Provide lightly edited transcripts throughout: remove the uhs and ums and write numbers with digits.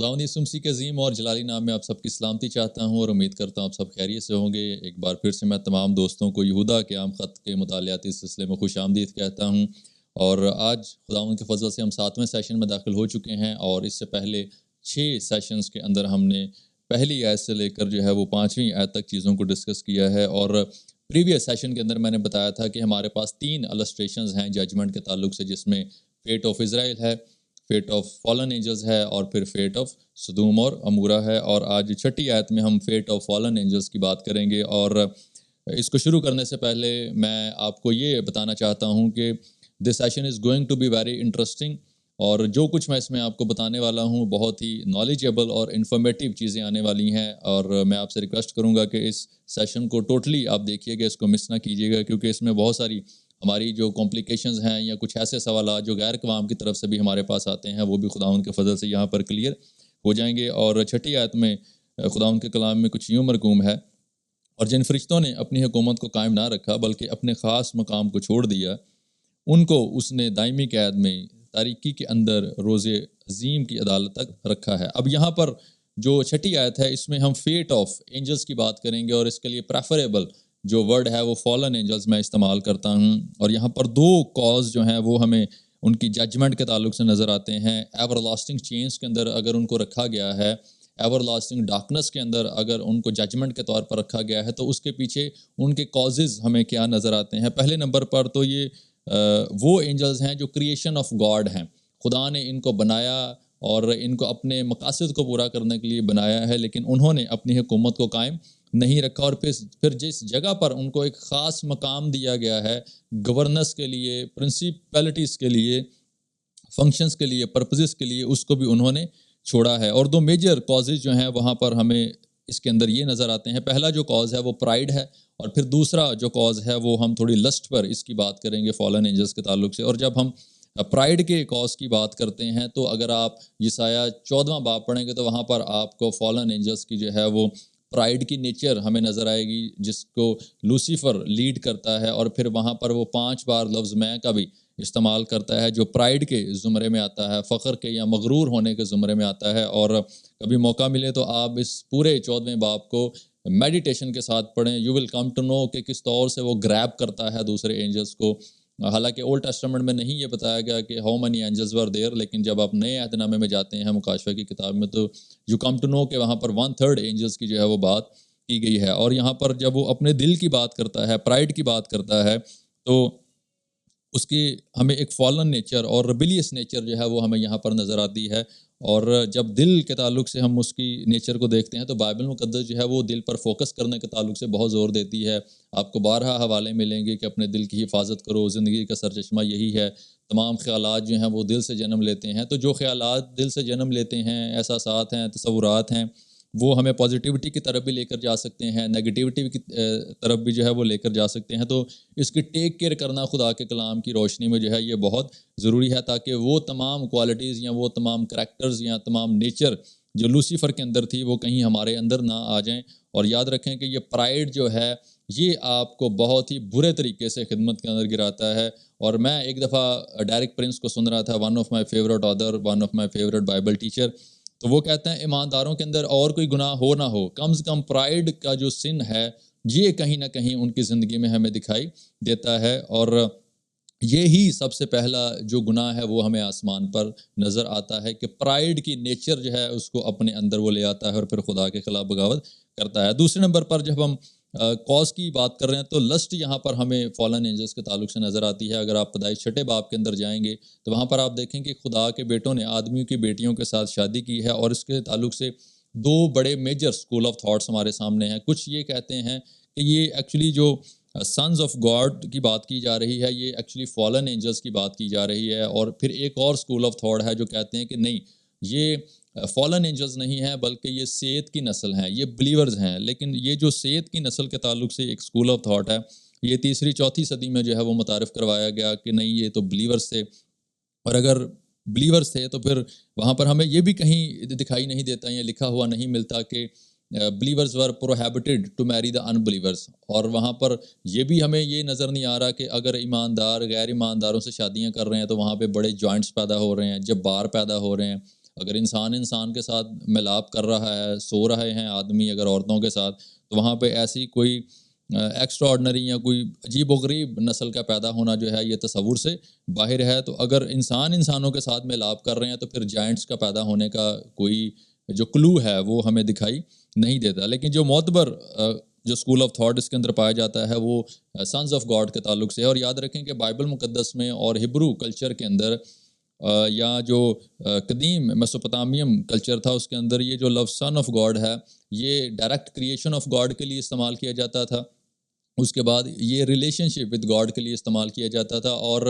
خداوند یسوع مسیح کے عظیم اور جلالی نام میں آپ سب کی سلامتی چاہتا ہوں اور امید کرتا ہوں آپ سب خیریت سے ہوں گے۔ ایک بار پھر سے میں تمام دوستوں کو یہودا کے عام خط کے مطالعاتی سلسلے میں خوش آمدید کہتا ہوں، اور آج خداوند کے فضل سے ہم 7ویں سیشن میں داخل ہو چکے ہیں، اور اس سے پہلے 6 سیشنز کے اندر ہم نے پہلی آیت سے لے کر جو ہے وہ 5ویں آیت تک چیزوں کو ڈسکس کیا ہے۔ اور پریویس سیشن کے اندر میں نے بتایا تھا کہ ہمارے پاس 3 السٹریشنز ہیں ججمنٹ کے تعلق سے، جس میں فیٹ آف اسرائیل ہے، فیٹ آف فالن اینجلز ہے، اور پھر فیٹ آف سدوم اور امورا ہے۔ اور آج 6 آیت میں ہم فیٹ آف فالن اینجلز کی بات کریں گے۔ اور اس کو شروع کرنے سے پہلے میں آپ کو یہ بتانا چاہتا ہوں کہ this session is going to be very interesting, اور جو کچھ میں اس میں آپ کو بتانے والا ہوں بہت ہی نالجیبل اور انفارمیٹیو چیزیں آنے والی ہیں، اور میں آپ سے ریکویسٹ کروں گا کہ اس سیشن کو ٹوٹلی آپ دیکھیے گا، اس کو مس نہ کیجیے گا، کیونکہ اس میں بہت ساری ہماری جو کمپلیکیشنز ہیں یا کچھ ایسے سوالات جو غیر قوام کی طرف سے بھی ہمارے پاس آتے ہیں، وہ بھی خداوند کے فضل سے یہاں پر کلیئر ہو جائیں گے۔ اور 6 آیت میں خداوند کے کلام میں کچھ یوں مرقوم ہے: اور جن فرشتوں نے اپنی حکومت کو قائم نہ رکھا بلکہ اپنے خاص مقام کو چھوڑ دیا، ان کو اس نے دائمی قید میں تاریکی کے اندر روز عظیم کی عدالت تک رکھا ہے۔ اب یہاں پر جو 6 آیت ہے، اس میں ہم فیٹ آف اینجلز کی بات کریں گے، اور اس کے لیے پریفریبل جو ورڈ ہے وہ فالن اینجلز میں استعمال کرتا ہوں۔ اور یہاں پر 2 کاز جو ہیں وہ ہمیں ان کی ججمنٹ کے تعلق سے نظر آتے ہیں۔ ایور لاسٹنگ چینز کے اندر اگر ان کو رکھا گیا ہے، ایور لاسٹنگ ڈارکنس کے اندر اگر ان کو ججمنٹ کے طور پر رکھا گیا ہے، تو اس کے پیچھے ان کے کازز ہمیں کیا نظر آتے ہیں۔ پہلے نمبر پر تو یہ وہ اینجلز ہیں جو کریشن آف گاڈ ہیں، خدا نے ان کو بنایا اور ان کو اپنے مقاصد کو پورا کرنے کے لیے بنایا ہے، لیکن انہوں نے اپنی حکومت کو قائم نہیں رکھا، اور پھر جس جگہ پر ان کو ایک خاص مقام دیا گیا ہے گورننس کے لیے، پرنسپیلٹیز کے لیے، فنکشنز کے لیے، پرپزز کے لیے، اس کو بھی انہوں نے چھوڑا ہے۔ اور 2 میجر کازز جو ہیں وہاں پر ہمیں اس کے اندر یہ نظر آتے ہیں۔ پہلا جو کاز ہے وہ پرائیڈ ہے، اور پھر دوسرا جو کاز ہے وہ ہم تھوڑی لسٹ پر اس کی بات کریں گے فالن اینجلز کے تعلق سے۔ اور جب ہم پرائیڈ کے کاز کی بات کرتے ہیں تو اگر آپ یسایہ 14واں باب پڑھیں گے تو وہاں پر آپ کو فالن اینجلز کی جو ہے وہ پرائیڈ کی نیچر ہمیں نظر آئے گی، جس کو لوسیفر لیڈ کرتا ہے، اور پھر وہاں پر وہ 5 بار لفظ میں کا بھی استعمال کرتا ہے جو پرائیڈ کے زمرے میں آتا ہے، فخر کے یا مغرور ہونے کے زمرے میں آتا ہے۔ اور کبھی موقع ملے تو آپ اس پورے 14ویں باب کو میڈیٹیشن کے ساتھ پڑھیں، you will come to know کہ کس طور سے وہ گریب کرتا ہے دوسرے اینجلز کو۔ حالانکہ اولڈ ٹیسٹمنٹ میں نہیں یہ بتایا گیا کہ how many angels were there, لیکن جب آپ نئے عہد نامے میں جاتے ہیں مکاشفہ کی کتاب میں تو یو کم ٹو نو کہ وہاں پر 1/3 اینجلز کی جو ہے وہ بات کی گئی ہے۔ اور یہاں پر جب وہ اپنے دل کی بات کرتا ہے، پرائیڈ کی بات کرتا ہے، تو اس کی ہمیں ایک فالن نیچر اور ریبیلیس نیچر جو ہے وہ ہمیں یہاں پر نظر آتی ہے۔ اور جب دل کے تعلق سے ہم اس کی نیچر کو دیکھتے ہیں تو بائبل مقدس جو ہے وہ دل پر فوکس کرنے کے تعلق سے بہت زور دیتی ہے۔ آپ کو 12 حوالے ملیں گے کہ اپنے دل کی حفاظت کرو، زندگی کا سرچشمہ یہی ہے، تمام خیالات جو ہیں وہ دل سے جنم لیتے ہیں۔ تو جو خیالات دل سے جنم لیتے ہیں، احساسات ہیں، تصورات ہیں، وہ ہمیں پازیٹیوٹی کی طرف بھی لے کر جا سکتے ہیں، نیگیٹیوٹی کی طرف بھی جو ہے وہ لے کر جا سکتے ہیں۔ تو اس کی ٹیک کیئر کرنا خدا کے کلام کی روشنی میں جو ہے یہ بہت ضروری ہے، تاکہ وہ تمام کوالٹیز یا وہ تمام کریکٹرز یا تمام نیچر جو لوسیفر کے اندر تھی وہ کہیں ہمارے اندر نہ آ جائیں۔ اور یاد رکھیں کہ یہ پرائیڈ جو ہے یہ آپ کو بہت ہی برے طریقے سے خدمت کے اندر گراتا ہے۔ اور میں ایک دفعہ ڈیرک پرنس کو سن رہا تھا، ون آف مائی فیوریٹ آدر، one of my favourite Bible teacher, تو وہ کہتے ہیں ایمانداروں کے اندر اور کوئی گناہ ہو نہ ہو، کم سے کم پرائیڈ کا جو سن ہے یہ کہیں نہ کہیں ان کی زندگی میں ہمیں دکھائی دیتا ہے۔ اور یہی سب سے پہلا جو گناہ ہے وہ ہمیں آسمان پر نظر آتا ہے کہ پرائیڈ کی نیچر جو ہے اس کو اپنے اندر وہ لے آتا ہے اور پھر خدا کے خلاف بغاوت کرتا ہے۔ دوسرے نمبر پر جب ہم کاز کی بات کر رہے ہیں تو لسٹ یہاں پر ہمیں فالن اینجلز کے تعلق سے نظر آتی ہے۔ اگر آپ پیدائش 6 باب کے اندر جائیں گے تو وہاں پر آپ دیکھیں کہ خدا کے بیٹوں نے آدمیوں کی بیٹیوں کے ساتھ شادی کی ہے، اور اس کے تعلق سے 2 بڑے میجر اسکول آف تھاٹس ہمارے سامنے ہیں۔ کچھ یہ کہتے ہیں کہ یہ ایکچولی جو سنز آف گاڈ کی بات کی جا رہی ہے یہ ایکچولی فالن اینجلز کی بات کی جا رہی ہے، اور پھر ایک اور اسکول آف تھاٹ ہے جو کہتے ہیں کہ نہیں، یہ فالن اینجلز نہیں ہیں بلکہ یہ سیت کی نسل ہیں، یہ بلیورز ہیں۔ لیکن یہ جو سیت کی نسل کے تعلق سے ایک اسکول آف تھاٹ ہے، یہ 3ری-4تھی صدی میں جو ہے وہ متعارف کروایا گیا کہ نہیں، یہ تو بلیورز تھے، اور اگر بلیورز تھے تو پھر وہاں پر ہمیں یہ بھی کہیں دکھائی نہیں دیتا یا لکھا ہوا نہیں ملتا کہ believers were prohibited to marry the unbelievers، اور وہاں پر یہ بھی ہمیں یہ نظر نہیں آ رہا کہ اگر ایماندار غیر ایمانداروں سے شادیاں کر رہے ہیں تو وہاں پہ بڑے جوائنٹس پیدا ہو رہے ہیں، جبار پیدا ہو رہے ہیں، اگر انسان انسان کے ساتھ ملاپ کر رہا ہے، سو رہے ہیں آدمی اگر عورتوں کے ساتھ، تو وہاں پہ ایسی کوئی ایکسٹرا آرڈنری یا کوئی عجیب و غریب نسل کا پیدا ہونا جو ہے یہ تصور سے باہر ہے۔ تو اگر انسان انسانوں کے ساتھ ملاپ کر رہے ہیں تو پھر جائنٹس کا پیدا ہونے کا کوئی جو کلو ہے وہ ہمیں دکھائی نہیں دیتا۔ لیکن جو معتبر جو اسکول آف تھاٹ اس کے اندر پایا جاتا ہے وہ سنز آف گاڈ کے تعلق سے ہے۔ اور یاد رکھیں کہ بائبل مقدس میں اور ہبرو کلچر کے اندر یا جو قدیم میسوپوٹامیم کلچر تھا اس کے اندر یہ جو لفظ سن آف گاڈ ہے یہ ڈائریکٹ کریشن آف گاڈ کے لیے استعمال کیا جاتا تھا۔ اس کے بعد یہ ریلیشن شپ ود گاڈ کے لیے استعمال کیا جاتا تھا، اور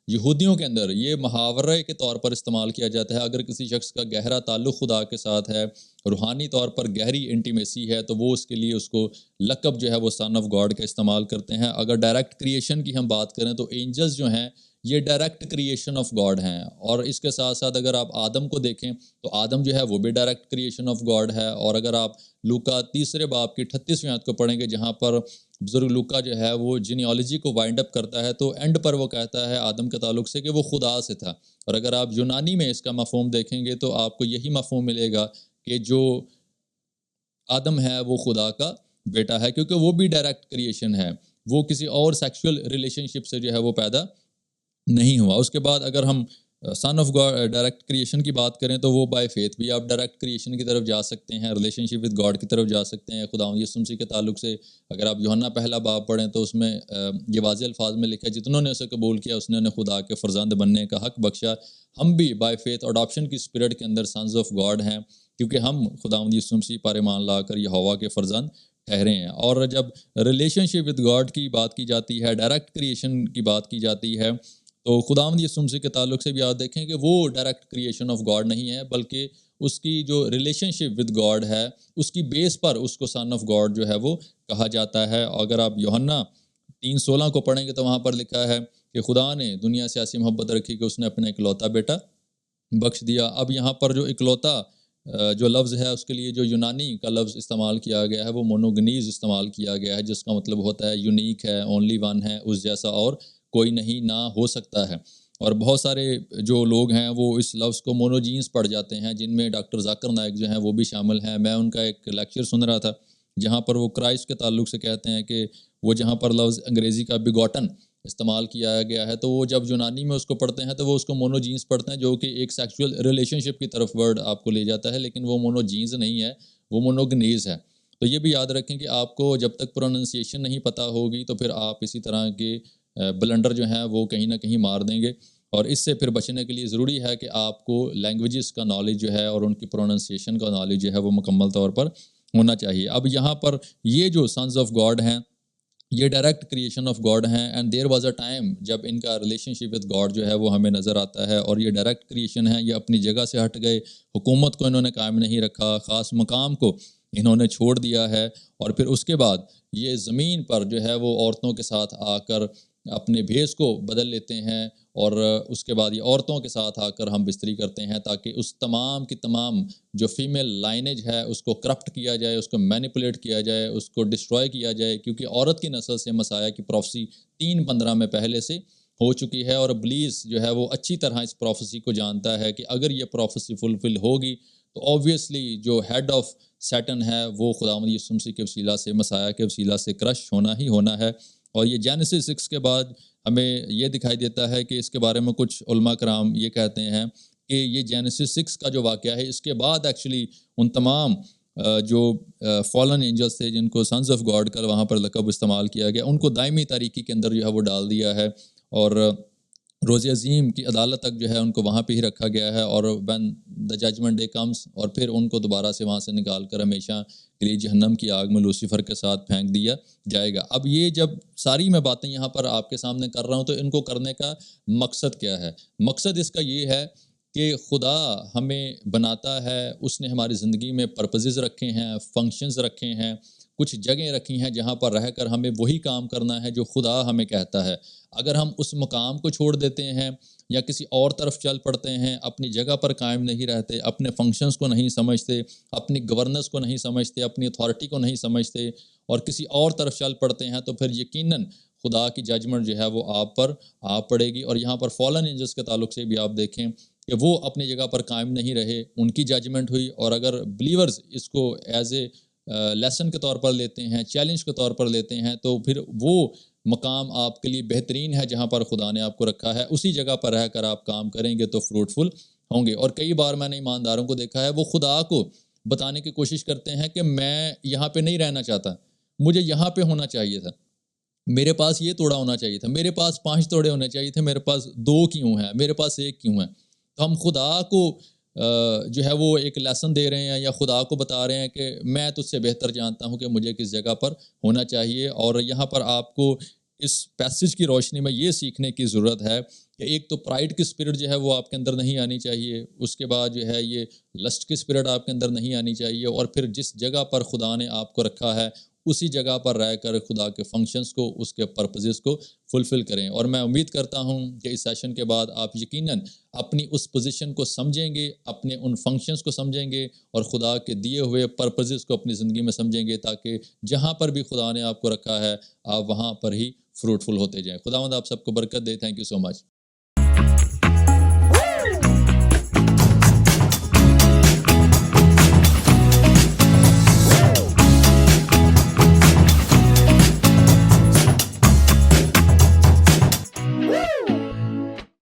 یہودیوں کے اندر یہ محاورے کے طور پر استعمال کیا جاتا ہے۔ اگر کسی شخص کا گہرا تعلق خدا کے ساتھ ہے، روحانی طور پر گہری انٹیمیسی ہے، تو وہ اس کے لیے اس کو لقب جو ہے وہ سن آف گاڈ کا استعمال کرتے ہیں۔ اگر ڈائریکٹ کریشن کی ہم بات کریں تو اینجلز جو ہیں یہ ڈائریکٹ کریشن آف گاڈ ہیں، اور اس کے ساتھ ساتھ اگر آپ آدم کو دیکھیں تو آدم جو ہے وہ بھی ڈائریکٹ کریشن آف گاڈ ہے۔ اور اگر آپ لوکا 3 باب کی 38ویں آیت کو پڑھیں گے جہاں پر بزرگ لوکا جو ہے وہ جینیالوجی کو وائنڈ اپ کرتا ہے، تو اینڈ پر وہ کہتا ہے آدم کے تعلق سے کہ وہ خدا سے تھا۔ اور اگر آپ یونانی میں اس کا مفہوم دیکھیں گے تو آپ کو یہی مفہوم ملے گا کہ جو آدم ہے وہ خدا کا بیٹا ہے، کیونکہ وہ بھی ڈائریکٹ کریشن ہے، وہ کسی اور سیکشول ریلیشن شپ سے جو ہے وہ پیدا نہیں ہوا۔ اس کے بعد اگر ہم سن آف گاڈ ڈائریکٹ کریشن کی بات کریں تو وہ بائی فیتھ بھی آپ ڈائریکٹ کریشن کی طرف جا سکتے ہیں، ریلیشن شپ ود گاڈ کی طرف جا سکتے ہیں خداوند یسوع مسیح کے تعلق سے۔ اگر آپ یوحنا 1 باب پڑھیں تو اس میں یہ واضح الفاظ میں لکھا ہے جتنوں نے اسے قبول کیا اس نے انہیں خدا کے فرزند بننے کا حق بخشا۔ ہم بھی بائی فیتھ اڈاپشن کی اسپرٹ کے اندر سنز آف گاڈ ہیں، کیونکہ ہم خداوند یسوع مسیح پر ایمان لا کر یہوہ کے فرزند ٹھہرے ہیں۔ اور جب ریلیشن شپ ود گاڈ کی بات کی جاتی ہے، ڈائریکٹ کریشن کی بات کی جاتی ہے، تو خداوند یسوع مسیح کے تعلق سے بھی آپ دیکھیں کہ وہ ڈائریکٹ کریشن آف گاڈ نہیں ہے، بلکہ اس کی جو ریلیشن شپ ود گاڈ ہے اس کی بیس پر اس کو سن آف گاڈ جو ہے وہ کہا جاتا ہے۔ اگر آپ یوحنا 3:16 کو پڑھیں گے تو وہاں پر لکھا ہے کہ خدا نے دنیا سے ایسی محبت رکھی کہ اس نے اپنا اکلوتا بیٹا بخش دیا۔ اب یہاں پر جو اکلوتا جو لفظ ہے اس کے لیے جو یونانی کا لفظ استعمال کیا گیا ہے وہ مونوگنیز استعمال کیا گیا ہے، جس کا مطلب ہوتا ہے یونیک ہے، اونلی ون ہے، اس جیسا اور کوئی نہیں نہ ہو سکتا ہے۔ اور بہت سارے جو لوگ ہیں وہ اس لفظ کو مونوجینس پڑھ جاتے ہیں، جن میں ڈاکٹر ذاکر نائک جو ہیں وہ بھی شامل ہیں۔ میں ان کا ایک لیکچر سن رہا تھا جہاں پر وہ کرائسٹ کے تعلق سے کہتے ہیں کہ وہ جہاں پر لفظ انگریزی کا بیگوٹن استعمال کیا گیا ہے تو وہ جب یونانی میں اس کو پڑھتے ہیں تو وہ اس کو مونوجینس پڑھتے ہیں، جو کہ ایک سیکشول ریلیشن شپ کی طرف ورڈ آپ کو لے جاتا ہے، لیکن وہ مونوجینس نہیں ہے، وہ مونوگنیز ہے۔ تو یہ بھی یاد رکھیں کہ آپ کو جب تک پروننسیشن نہیں پتہ ہوگی تو پھر آپ اسی طرح کے بلنڈر جو ہیں وہ کہیں نہ کہیں مار دیں گے، اور اس سے پھر بچنے کے لیے ضروری ہے کہ آپ کو لینگویجز کا نالج جو ہے اور ان کی پروننسیشن کا نالج جو ہے وہ مکمل طور پر ہونا چاہیے۔ اب یہاں پر یہ جو سنز آف گاڈ ہیں یہ ڈائریکٹ کریشن آف گاڈ ہیں، and there was a time جب ان کا ریلیشن شپ وتھ گاڈ جو ہے وہ ہمیں نظر آتا ہے، اور یہ ڈائریکٹ کریشن ہے، یہ اپنی جگہ سے ہٹ گئے، حکومت کو انہوں نے قائم نہیں رکھا، خاص مقام کو انہوں نے چھوڑ دیا ہے، اور پھر اس کے بعد یہ زمین پر جو ہے وہ عورتوں کے ساتھ آ کر اپنے بھیس کو بدل لیتے ہیں، اور اس کے بعد یہ عورتوں کے ساتھ آ کر ہم بستری کرتے ہیں تاکہ اس تمام کی تمام جو فیمیل لائنیج ہے اس کو کرپٹ کیا جائے، اس کو مینیپولیٹ کیا جائے، اس کو ڈسٹروائے کیا جائے، کیونکہ عورت کی نسل سے مسیح کی پروفیسی 3:15 میں پہلے سے ہو چکی ہے، اور ابلیس جو ہے وہ اچھی طرح اس پروفیسی کو جانتا ہے کہ اگر یہ پروفیسی فلفل ہوگی تو آبویسلی جو ہیڈ آف سیٹن ہے وہ خداوند یسوع مسیح کے وسیلہ سے، مسیح کے وسیلہ سے کرش ہونا ہی ہونا ہے۔ اور یہ جینیسس 6 کے بعد ہمیں یہ دکھائی دیتا ہے کہ اس کے بارے میں کچھ علماء کرام یہ کہتے ہیں کہ یہ جینیسس 6 کا جو واقعہ ہے اس کے بعد ایکچولی ان تمام جو فالن اینجلس تھے جن کو سنز آف گاڈ کا وہاں پر لقب استعمال کیا گیا ان کو دائمی تاریکی کے اندر جو ہے وہ ڈال دیا ہے، اور روز عظیم کی عدالت تک جو ہے ان کو وہاں پہ ہی رکھا گیا ہے، اور when the judgment day comes اور پھر ان کو دوبارہ سے وہاں سے نکال کر ہمیشہ کے لیے جہنم کی آگ میں لوسیفر کے ساتھ پھینک دیا جائے گا۔ اب یہ جب ساری میں باتیں یہاں پر آپ کے سامنے کر رہا ہوں تو ان کو کرنے کا مقصد کیا ہے؟ مقصد اس کا یہ ہے کہ خدا ہمیں بناتا ہے، اس نے ہماری زندگی میں پرپزز رکھے ہیں، فنکشنز رکھے ہیں، کچھ جگہیں رکھی ہیں جہاں پر رہ کر ہمیں وہی کام کرنا ہے جو خدا ہمیں کہتا ہے۔ اگر ہم اس مقام کو چھوڑ دیتے ہیں یا کسی اور طرف چل پڑتے ہیں، اپنی جگہ پر قائم نہیں رہتے، اپنے فنکشنز کو نہیں سمجھتے، اپنی گورننس کو نہیں سمجھتے، اپنی اتھارٹی کو نہیں سمجھتے، اور کسی اور طرف چل پڑتے ہیں تو پھر یقیناً خدا کی ججمنٹ جو ہے وہ آپ پر آ پڑے گی۔ اور یہاں پر فالن اینجلس کے تعلق سے بھی آپ دیکھیں کہ وہ اپنی جگہ پر قائم نہیں رہے، ان کی ججمنٹ ہوئی، اور اگر بلیورز اس کو ایز اے لیسن کے طور پر لیتے ہیں، چیلنج کے طور پر لیتے ہیں، تو پھر وہ مقام آپ کے لیے بہترین ہے جہاں پر خدا نے آپ کو رکھا ہے، اسی جگہ پر رہ کر آپ کام کریں گے تو فروٹفل ہوں گے۔ اور کئی بار میں نے ایمانداروں کو دیکھا ہے، وہ خدا کو بتانے کی کوشش کرتے ہیں کہ میں یہاں پہ نہیں رہنا چاہتا، مجھے یہاں پہ ہونا چاہیے تھا، میرے پاس یہ توڑا ہونا چاہیے تھا، میرے پاس 5 توڑے ہونے چاہیے تھے، میرے پاس 2 کیوں ہیں، میرے پاس 1 کیوں ہے۔ تو ہم خدا کو جو ہے وہ ایک لیسن دے رہے ہیں، یا خدا کو بتا رہے ہیں کہ میں تجھ سے بہتر جانتا ہوں کہ مجھے کس جگہ پر ہونا چاہیے۔ اور یہاں پر آپ کو اس پیسج کی روشنی میں یہ سیکھنے کی ضرورت ہے کہ ایک تو پرائڈ کی اسپرٹ جو ہے وہ آپ کے اندر نہیں آنی چاہیے، اس کے بعد جو ہے یہ لسٹ کی اسپرٹ آپ کے اندر نہیں آنی چاہیے، اور پھر جس جگہ پر خدا نے آپ کو رکھا ہے اسی جگہ پر رہ کر خدا کے فنکشنز کو، اس کے پرپزز کو فلفل کریں۔ اور میں امید کرتا ہوں کہ اس سیشن کے بعد آپ یقیناً اپنی اس پوزیشن کو سمجھیں گے، اپنے ان فنکشنز کو سمجھیں گے، اور خدا کے دیے ہوئے پرپزز کو اپنی زندگی میں سمجھیں گے، تاکہ جہاں پر بھی خدا نے آپ کو رکھا ہے آپ وہاں پر ہی فروٹفل ہوتے جائیں۔ خداوند آپ سب کو برکت دے۔ Thank you so much.